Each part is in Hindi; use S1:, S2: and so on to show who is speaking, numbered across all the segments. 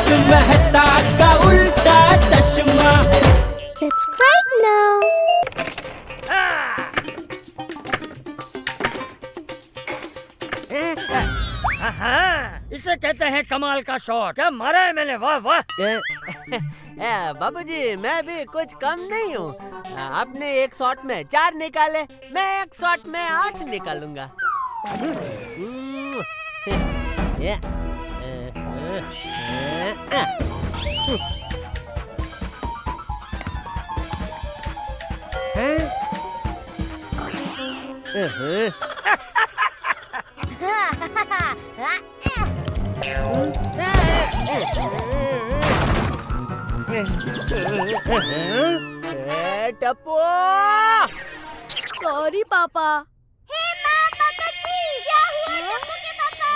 S1: तारक मेहता का उल्टा चश्मा।
S2: Subscribe now.
S3: इसे कहते हैं कमाल का शॉट। क्या मारा है मैंने, वाह वाह।
S4: बाबूजी मैं भी कुछ कम नहीं हूँ। आपने एक शॉट में 4 निकाले, मैं एक शॉट में 8 निकालूंगा। टप्पू,
S2: सॉरी पापा। हे मामा कच्ची, क्या हुआ टप्पू के पापा?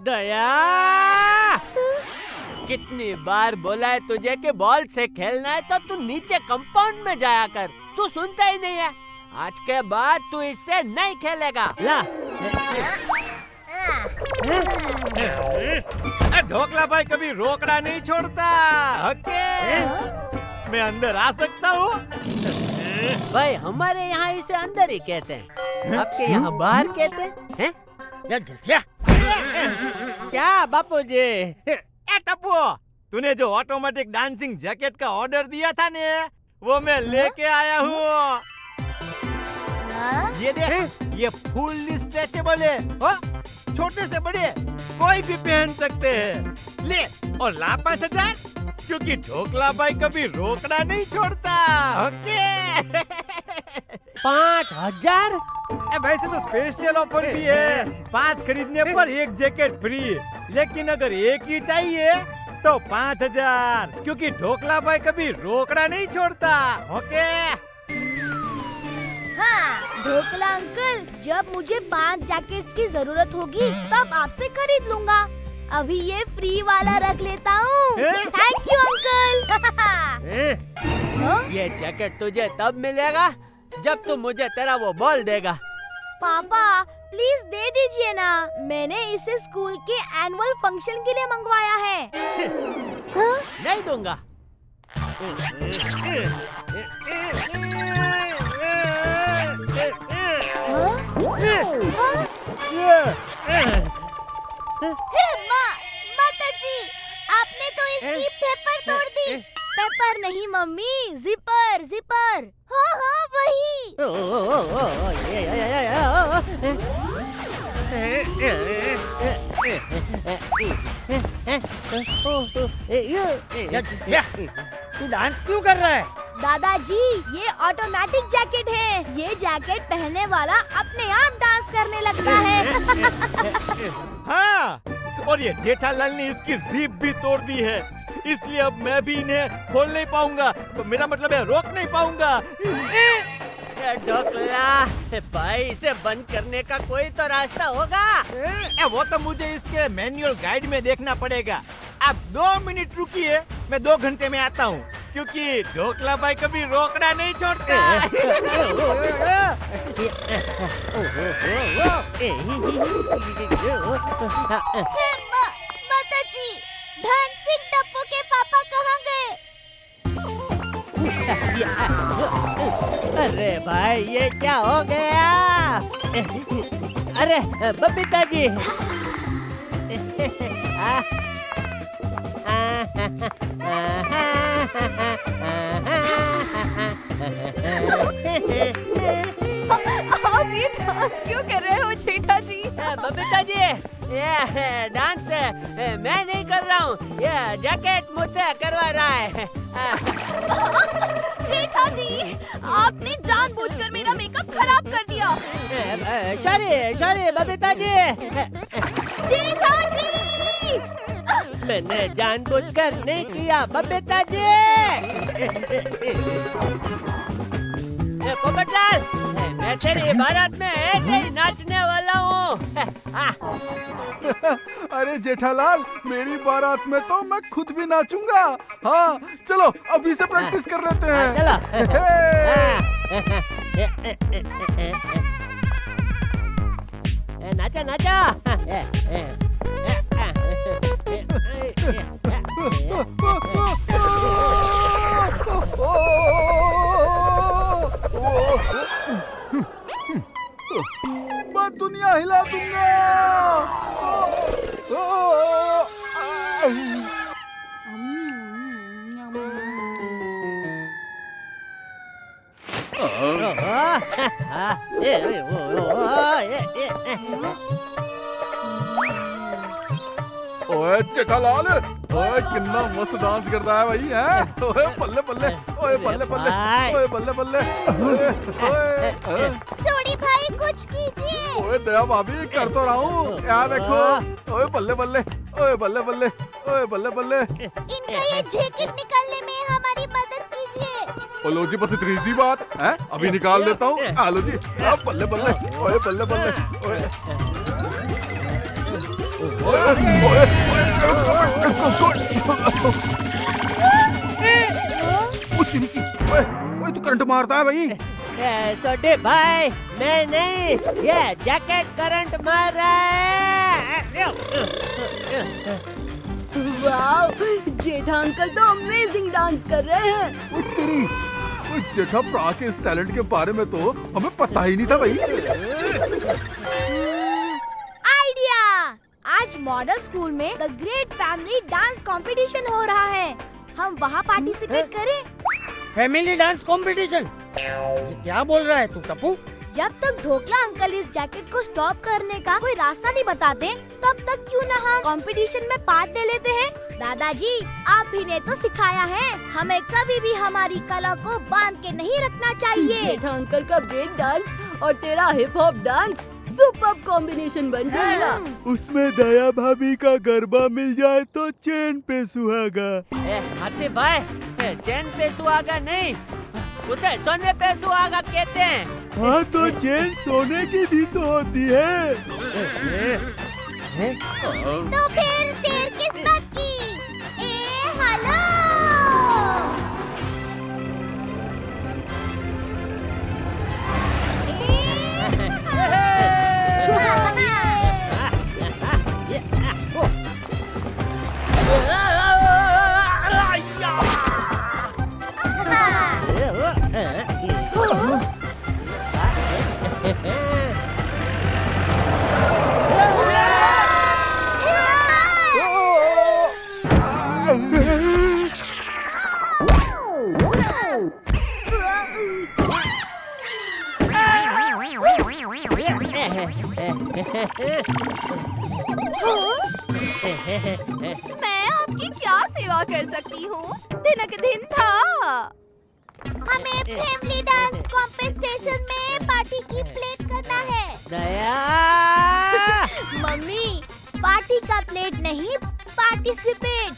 S4: दया, कितनी बार बोला है तुझे कि बॉल से खेलना है तो तू नीचे कंपाउंड में जाया कर। तू सुनता ही नहीं है। आज के बाद तू इससे नहीं खेलेगा। ला।
S5: ढोकला भाई कभी रोकड़ा नहीं छोड़ता। ओके, मैं अंदर आ सकता हूँ?
S4: भाई हमारे यहाँ इसे अंदर ही कहते हैं, आपके यहाँ बाहर कहते हैं? क्या बापूजी?
S5: ए टप्पू, तूने जो ऑटोमेटिक डांसिंग जैकेट का ऑर्डर दिया था ने, वो मैं लेके आया हूँ। ये देख, ये फुल्ली स्ट्रेचेबल है। छोटे से बड़े कोई भी पहन सकते हैं। ले और ला 5,000, क्योंकि ढोकला भाई कभी रोकड़ा नहीं छोड़ता। ओके।
S4: 5,000?
S5: वैसे तो स्पेशल ऑफर भी है, 5 खरीदने पर 1 जैकेट फ्री। लेकिन अगर एक ही चाहिए तो 5,000, क्योंकि ढोकला भाई कभी रोकड़ा नहीं छोड़ता। ओके।
S2: हाँ ढोकला अंकल, जब मुझे 5 जैकेट्स की जरूरत होगी तब आपसे खरीद लूंगा। अभी ये फ्री वाला रख लेता हूँ। Thank you uncle.
S4: ये जैकेट तुझे तब मिलेगा जब तू मुझे तेरा वो बॉल देगा।
S2: पापा प्लीज दे दीजिए ना, मैंने इसे स्कूल के एनुअल फंक्शन के लिए मंगवाया है। हाँ?
S4: नहीं दूंगा।
S2: माताजी, आपने तो इसकी पेपर तोड़ दी। पेपर नहीं मम्मी, जिपर जिपर। हाँ हाँ वही।
S3: तू डांस क्यों कर रहा है?
S2: दादाजी ये ऑटोमेटिक जैकेट है। ये जैकेट पहनने वाला अपने आप डांस करने लगता है।
S5: हाँ, और ये जेठालाल ने इसकी जीप भी तोड़ दी है, इसलिए अब मैं भी इन्हें खोल नहीं पाऊंगा। तो मेरा मतलब है रोक नहीं पाऊंगा।
S4: ढोकला भाई, इसे बंद करने का कोई तो रास्ता होगा।
S5: वो तो मुझे इसके मैनुअल गाइड में देखना पड़ेगा। आप 2 मिनट रुकिए, मैं 2 घंटे में आता हूँ, क्योंकि ढोकला भाई कभी रोकड़ा नहीं छोड़ता।
S2: माताजी, धन सिंह टप्पू के पापा कहाँ गए?
S4: अरे भाई ये क्या हो गया? अरे बबीता जी।
S2: आप ये डांस क्यों कर रहे हो जेठा जी?
S4: बबीता जी, ये डांस मैं नहीं कर रहा हूँ, ये जैकेट मुझसे करवा रहा है।
S2: जेठा जी, आपने जानबूझकर मेरा मेकअप खराब कर दिया।
S4: सॉरी बबीता जी।
S2: जेठा जी,
S4: मैंने जानबूझकर नहीं किया बबीता जी। पोपटलाल, मैं तेरी बारात में ऐसे ही नाचने वाला हूँ।
S6: अरे जेठालाल, मेरी बारात में तो मैं खुद भी नाचूंगा। हाँ चलो अभी से प्रैक्टिस कर लेते हैं।
S4: चलो। नाचा नाचा।
S6: मैं दुनिया हिला दूंगा। ओए जेठालाल, ओए कितना मस्त डांस करता है भाई, हैं? ओए बल्ले बल्ले, ओए बल्ले बल्ले, ओए बल्ले बल्ले, ओए ओए
S2: सोडी भाई कुछ कीजिए।
S6: ओए दया भाभी कर तो रहा हूँ, यहाँ देखो। ओए बल्ले बल्ले, ओए बल्ले बल्ले, ओए बल्ले बल्ले।
S2: इनका ये जैकेट निकालने में हमारी मदद कीजिए।
S6: ओ लो जी, बस इतनी सी बात है, अभी निकाल देता हूँ। आलो जी, बल्ले बल्ले, ओए बल्ले बल्ले, ओए ओए ओए तू करंट मारता है भाई।
S4: छोटे भाई, मैं नहीं, ये जैकेट करंट मार रहा है।
S2: वाओ, जेठा अंकल तो अमेजिंग डांस कर रहे हैं।
S6: ओ तेरी, ओ जेठा प्रा के इस टैलेंट के बारे में तो हमें पता ही नहीं था भाई।
S2: आइडिया, आज मॉडल स्कूल में the great family dance competition हो रहा है, हम वहाँ पार्टिसिपेट करें।
S3: Family dance competition? क्या बोल रहा है तू टप्पू?
S2: जब तक ढोकला अंकल इस जैकेट को स्टॉप करने का कोई रास्ता नहीं बताते, तब तक क्यों न हम कंपटीशन में पार्ट ले लेते हैं। दादाजी, आप ही ने तो सिखाया है, हमें कभी भी हमारी कला को बांध के नहीं रखना चाहिए।
S7: जेठा अंकल का ब्रेक डांस और तेरा hip hop dance super combination बन जाएगा।
S5: उसमें दया भाभी का गरबा मिल जाए तो चैन पे सुहागा।
S4: हाथी भाई, चैन पे सुहागा नहीं, उसे सोने पे सुहागा कहते हैं।
S5: हाँ तो चैन सोने की भी तो होती है।
S2: तो फिर देर किस बात की? ए हेलो,
S7: मैं आपकी क्या सेवा कर सकती हूँ? दिनक दिन था।
S2: हमें फैमिली डांस कॉम्पिटिशन में पार्टी की प्लेट करना है।
S4: दया,
S2: मम्मी, पार्टी का प्लेट नहीं, पार्टिसिपेट।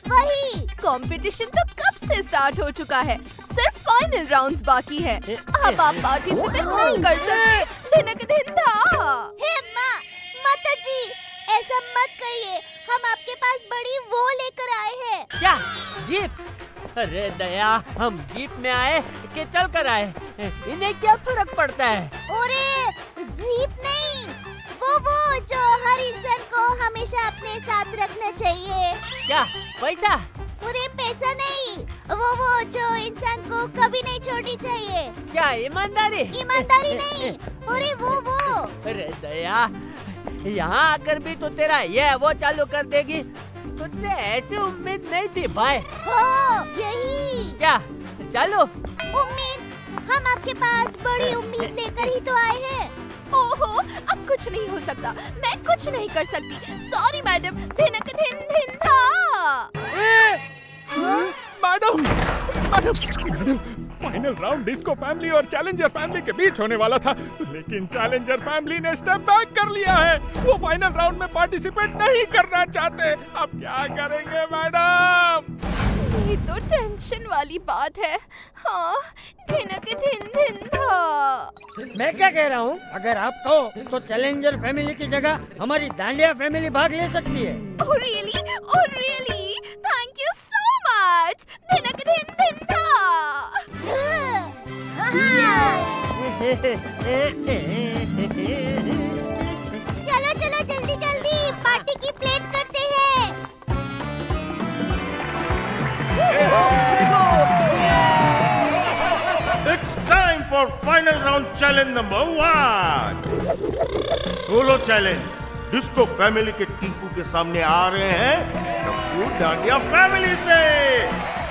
S2: वही।
S7: कंपटीशन तो कब से स्टार्ट हो चुका है, सिर्फ फाइनल राउंड्स बाकी है। अब आप पार्टिसिपेट नहीं कर सकते। दिनक दिन था।
S2: हे माँ, माता जी, ऐसा मत कहिए, हम आपके पास बड़ी वो लेकर आए हैं।
S4: क्या जीप? अरे दया, हम जीप में आए कि चल कर आए, इन्हें क्या फर्क पड़ता है?
S2: अरे जीप नहीं, वो जो हर इंसान को हमेशा अपने साथ रखना चाहिए।
S4: क्या पैसा?
S2: अरे पैसा नहीं, वो जो इंसान को कभी नहीं छोड़नी चाहिए।
S4: क्या ईमानदारी?
S2: ईमानदारी नहीं, अरे वो।
S4: अरे दया, यहाँ आकर भी तो तेरा ये वो चालू कर देगी, तुझसे ऐसी उम्मीद नहीं थी भाई।
S2: हो यही
S4: क्या चालू?
S2: उम्मीद, हम आपके पास बड़ी उम्मीद लेकर ही तो आए हैं।
S7: ओहो, अब कुछ नहीं हो सकता, मैं कुछ नहीं कर सकती। सॉरी मैडम, दिनक दिन था।
S5: Madam, final round disco family और चैलेंजर फैमिली के बीच होने वाला था, लेकिन चैलेंजर फैमिली ने स्टेप बैक कर लिया है। वो फाइनल राउंड में पार्टिसिपेट नहीं करना चाहते। अब क्या करेंगे मैडम?
S7: ये तो टेंशन वाली बात है। हाँ, दिनक दिन था।
S3: मैं क्या कह रहा हूँ, अगर आप कहो तो चैलेंजर फैमिली की जगह हमारी दांडिया फैमिली भाग ले सकती है।
S7: Oh really? Oh really? Thank you so much. दिनक दिन था।
S2: चलो चलो
S8: for final round challenge number 1 solo challenge. Disco family के टीकू के सामने आ रहे हैं टप्पू डांडिया फैमिली से।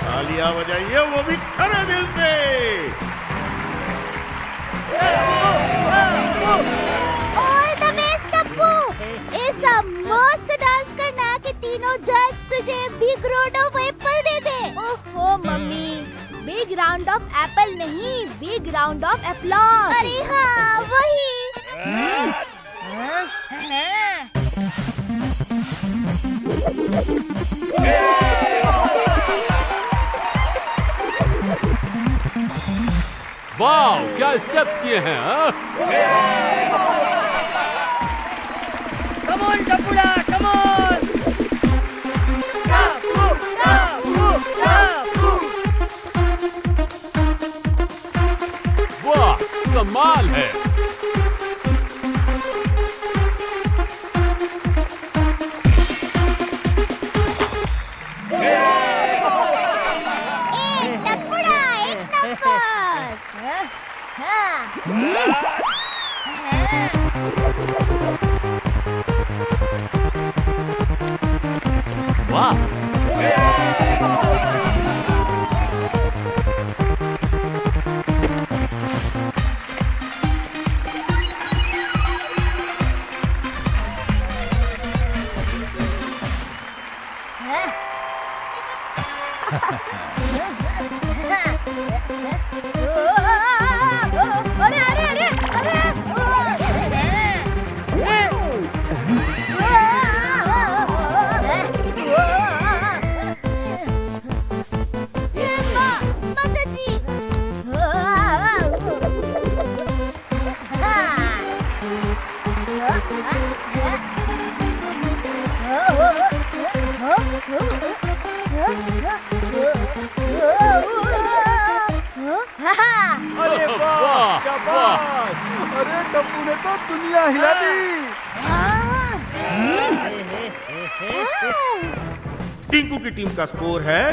S8: तालियां बजाइए, वो भी खरे दिल से।
S2: All the best Tappu. ऐसा मस्त डांस करना कि तीनों जज तुझे बिग राउंड ऑफ एप्पल दे दे। ओहो mummy, big round of apple नहीं, बिग राउंड ऑफ एप्लॉज। अरे हाँ वही।
S9: वाह, क्या स्टेप्स किए हैं, हाँ?
S3: कम ऑन टप्पूड़ा, कम ऑन।
S9: वाह, कमाल है। वाह,
S2: अरे अरे अरे अरे
S6: अरे वाह, शाबाश। अरे टप्पू ने तो दुनिया हिला दी।
S8: टिंकू की टीम का स्कोर है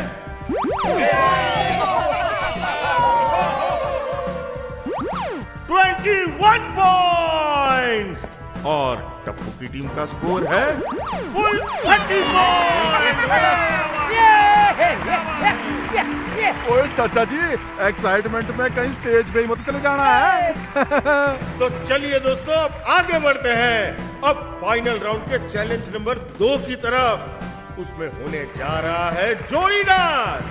S8: 21 पॉइंट्स और टप्पू की टीम का स्कोर है फुल 30 पॉइंट्स।
S6: ओए चाचा जी, एक्साइटमेंट में कहीं स्टेज पे ही मत चले जाना है।
S8: तो चलिए दोस्तों, अब आगे बढ़ते हैं। अब फाइनल राउंड के चैलेंज नंबर 2 की तरफ। उसमें होने जा रहा है जोड़ी डांस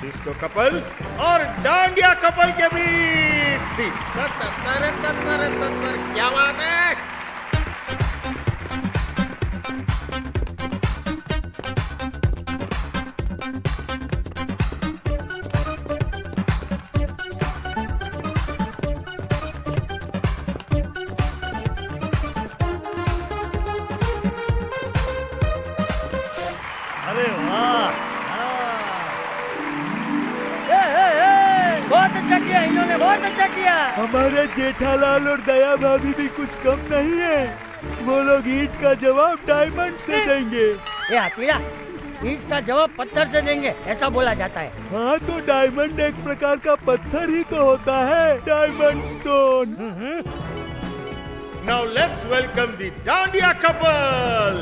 S8: डिस्को कपल और डांडिया कपल के बीच। क्या बात है।
S3: अरे वाह, बहुत अच्छा किया इन्होंने, बहुत अच्छा किया।
S5: हमारे जेठालाल और दया भाभी भी कुछ कम नहीं है। वो लोग ईंट का जवाब डायमंड से देंगे।
S3: ये हथीरा, ईंट का जवाब पत्थर से देंगे, ऐसा बोला जाता है।
S5: हाँ, तो डायमंड एक प्रकार का पत्थर ही तो होता है, diamond stone.
S8: Now let's welcome the dandiya couple.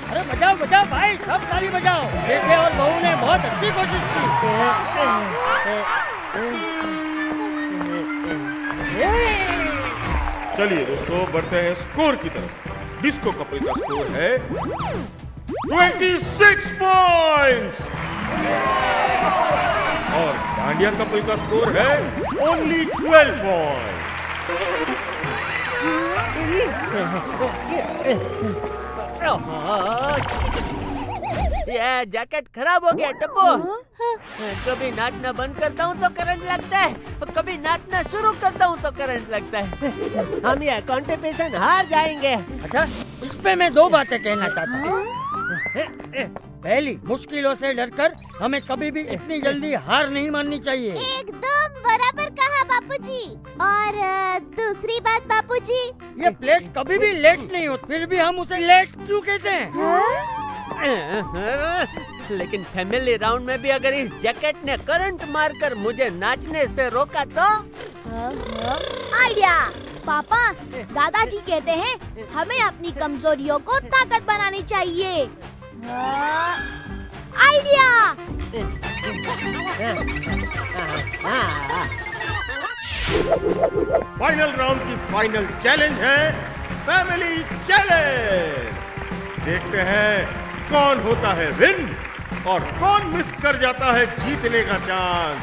S3: अरे बजाओ बजाओ भाई, सब ताली बजाओ। जेठे और बहू ने बहुत अच्छी कोशिश की।
S8: चलिए दोस्तों बढ़ते हैं स्कोर की तरफ। डिस्को कपल का स्कोर है 26 पॉइंट्स और डांडिया कपल का स्कोर है ओनली 12 पॉइंट्स।
S4: ये जैकेट खराब हो गया टप्पू। कभी नाचना बंद करता हूँ तो करंट लगता है, और कभी नाचना शुरू करता हूँ तो करंट लगता है। हम ये कंपटीशन हार जाएंगे।
S3: अच्छा, इस पे मैं दो बातें कहना चाहता हूँ। पहली, मुश्किलों से डरकर हमें कभी भी इतनी जल्दी हार नहीं माननी चाहिए।
S2: एकदम बराबर कहा बापूजी। और दूसरी बात बापूजी,
S3: ये प्लेट कभी भी लेट नहीं होती, फिर भी हम उसे लेट क्यों कहते हैं?
S4: लेकिन फैमिली राउंड में भी अगर इस जैकेट ने करंट मारकर मुझे नाचने से रोका तो?
S2: आइडिया। पापा, दादाजी कहते हैं हमें अपनी कमजोरियों को ताकत बनानी चाहिए। आइडिया।
S8: फाइनल राउंड की फाइनल चैलेंज है फैमिली चैलेंज। देखते हैं कौन होता है विन और कौन मिस कर जाता है जीतने का चांस।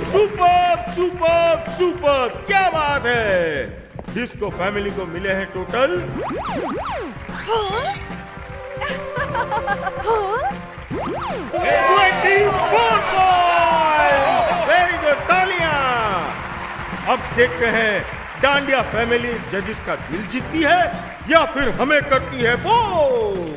S8: सुपर सुपर सुपर, क्या बात है। डिस्को फैमिली को मिले हैं टोटल 24 पॉइंट। वेरी गुड, तालियां। अब देखते हैं डांडिया फैमिली जजिस का दिल जीतती है या फिर हमें करती है बोर।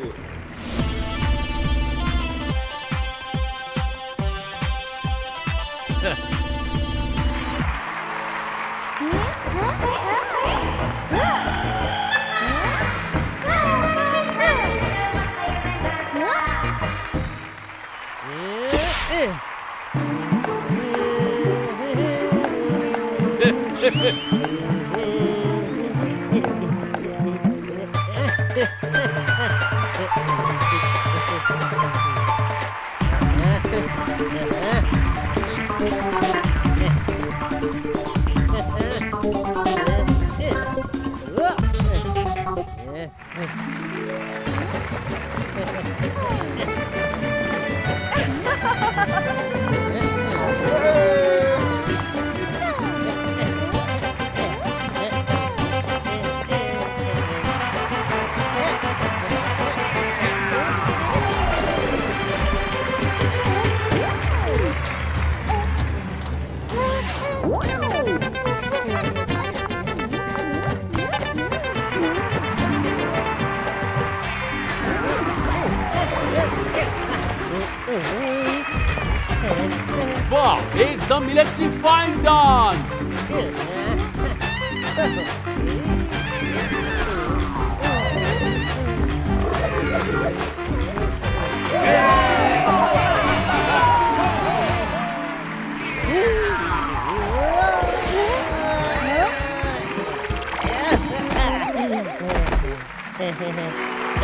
S9: वाह, एकदम इलेक्ट्रीफाइंग डांस।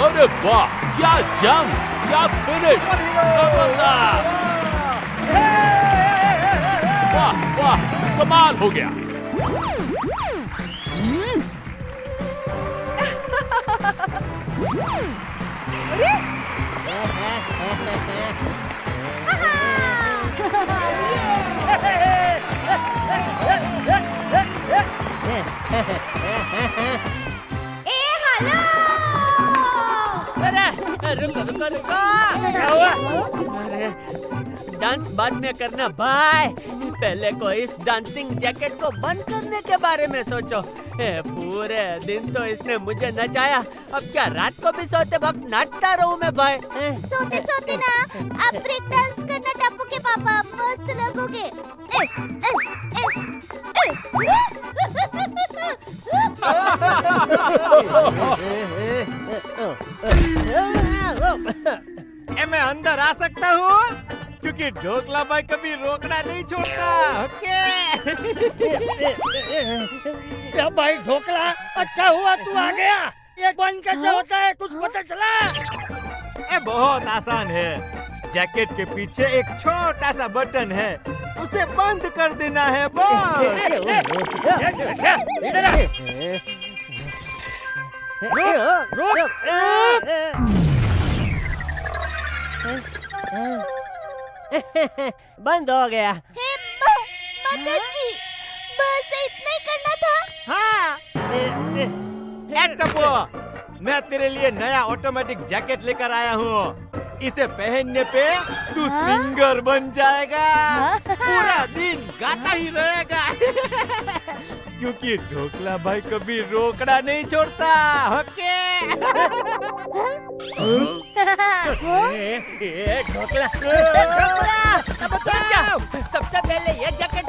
S9: अरे वाह, क्या जंप, क्या फिनिश, जबरदस्त। वाह वाह, कमाल हो गया।
S2: ए हेलो,
S4: रुको।
S3: क्या हुआ?
S4: अरे, डांस बाद में करना भाई, पहले को इस डांसिंग जैकेट को बंद करने के बारे में सोचो। पूरे दिन तो इसने मुझे नचाया, अब क्या रात को भी सोते वक्त नाचता रहूं मैं भाई?
S2: सोते सोते ना आप ब्रेक डांस करना टप्पू के पापा, मस्त लगोगे।
S5: मैं अंदर आ सकता हूँ क्योंकि ढोकला भाई कभी रोकना नहीं छोड़ता। ओके।
S3: या भाई ढोकला, अच्छा हुआ तू आ गया। ये बंद कैसे होता है, कुछ पता चला?
S5: ये बहुत आसान है। जैकेट के पीछे एक छोटा सा बटन है, उसे बंद कर देना है बस।
S3: इधर आ। रुक।
S4: बंद हो गया।
S2: मदद जी, बस इतना ही करना था।
S5: हाँ। टप्पू, मैं तेरे लिए नया ऑटोमेटिक जैकेट लेकर आया हूँ। इसे पहनने पे तू सिंगर बन जाएगा, पूरा दिन गाता ही रहेगा। क्योंकि ढोकला भाई कभी रोकना नहीं छोड़ता। ओके।
S4: ढोकला, अब तुम जाओ। सबसे पहले ये जैकेट